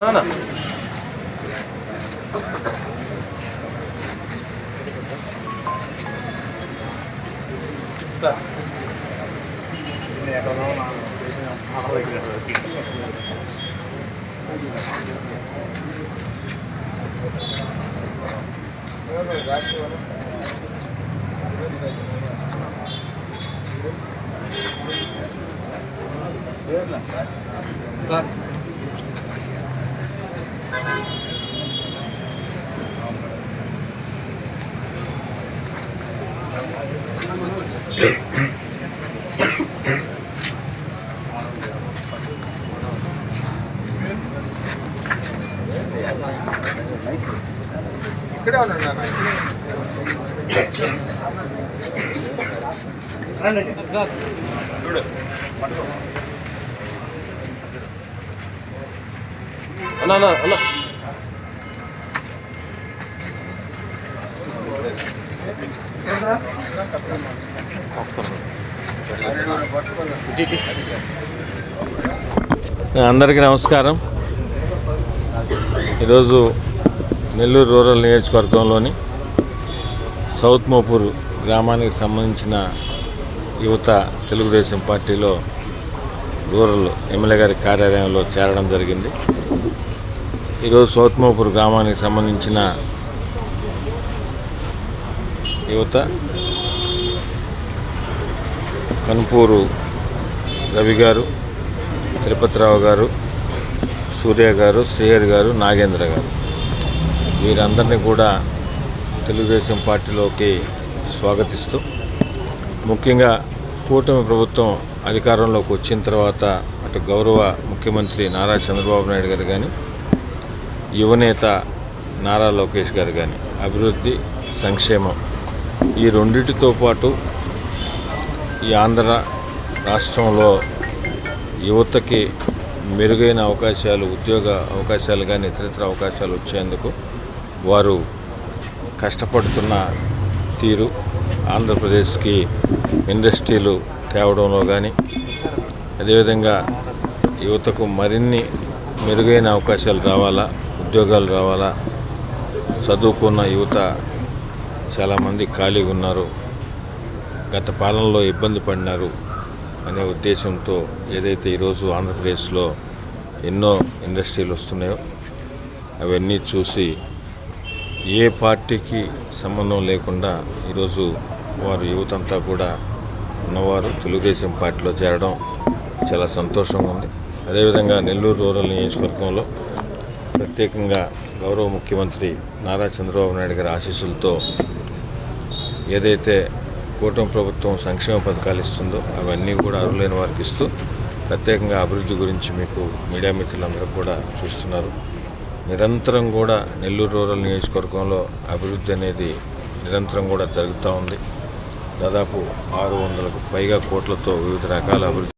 Sir ఇక్కడే ఉన్నాడు చూడు అన్నా అన్నా అన్నా అందరికీ నమస్కారం. ఈరోజు నెల్లూరు రూరల్ నియోజకవర్గంలోని సౌత్ మోపూర్ గ్రామానికి సంబంధించిన యువత తెలుగుదేశం పార్టీలో రూరల్ ఎమ్మెల్యే గారి కార్యాలయంలో చేరడం జరిగింది. ఈరోజు సౌత్ మోపూర్ గ్రామానికి సంబంధించిన యువత కనుపూరు రవి గారు, తిరుపతిరావు గారు, సూర్య గారు, శ్రీహర్ గారు, నాగేంద్ర గారు వీరందరినీ కూడా తెలుగుదేశం పార్టీలోకి స్వాగతిస్తూ, ముఖ్యంగా కూటమి ప్రభుత్వం అధికారంలోకి వచ్చిన తర్వాత అటు గౌరవ ముఖ్యమంత్రి నారా చంద్రబాబు నాయుడు గారు కానీ, యువనేత నారా లోకేష్ గారు కానీ అభివృద్ధి, సంక్షేమం ఈ రెండింటితో పాటు ఈ ఆంధ్ర రాష్ట్రంలో యువతకి మెరుగైన అవకాశాలు, ఉద్యోగ అవకాశాలు కానీ ఇతరితర అవకాశాలు వచ్చేందుకు వారు కష్టపడుతున్న తీరు, ఆంధ్రప్రదేశ్కి ఇండస్ట్రీలు తేవడంలో కానీ, అదేవిధంగా యువతకు మరిన్ని మెరుగైన అవకాశాలు రావాలా, ఉద్యోగాలు రావాలా, చదువుకున్న యువత చాలామంది ఖాళీగా ఉన్నారు, గత పాలనలో ఇబ్బంది పడినారు అనే ఉద్దేశంతో ఏదైతే ఈరోజు ఆంధ్రప్రదేశ్లో ఎన్నో ఇండస్ట్రీలు వస్తున్నాయో అవన్నీ చూసి ఏ పార్టీకి సంబంధం లేకుండా ఈరోజు వారు యువతంతా కూడా ఉన్నవారు తెలుగుదేశం పార్టీలో చేరడం చాలా సంతోషంగా ఉంది. అదేవిధంగా నెల్లూరు రూరల్ నియోజకవర్గంలో ప్రత్యేకంగా గౌరవ ముఖ్యమంత్రి నారా చంద్రబాబు నాయుడు గారి ఆశీస్సులతో ఏదైతే కూటమి ప్రభుత్వం సంక్షేమ పథకాలు ఇస్తుందో అవన్నీ కూడా అర్హులైన వారికి ఇస్తూ, ప్రత్యేకంగా అభివృద్ధి గురించి మీకు మీడియా మిత్రులందరూ కూడా చూస్తున్నారు. నిరంతరం కూడా నెల్లూరు రూరల్ నియోజకవర్గంలో అభివృద్ధి అనేది నిరంతరం కూడా జరుగుతూ ఉంది. దాదాపు 600కు పైగా కోట్లతో వివిధ రకాల అభివృద్ధి